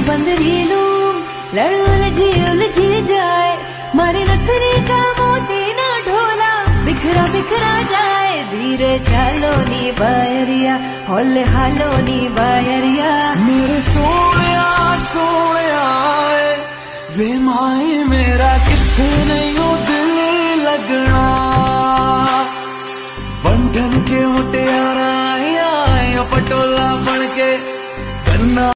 बंदरी लूं लड़ उलझी जाए, मारे नथरी का मोती ना ढोला बिखरा बिखरा जाए। धीरे चालो नी बायरिया, होले हालो नी बायरिया। मेरे सोया सोया वे माए मेरा किथे नहीं दिल लगना।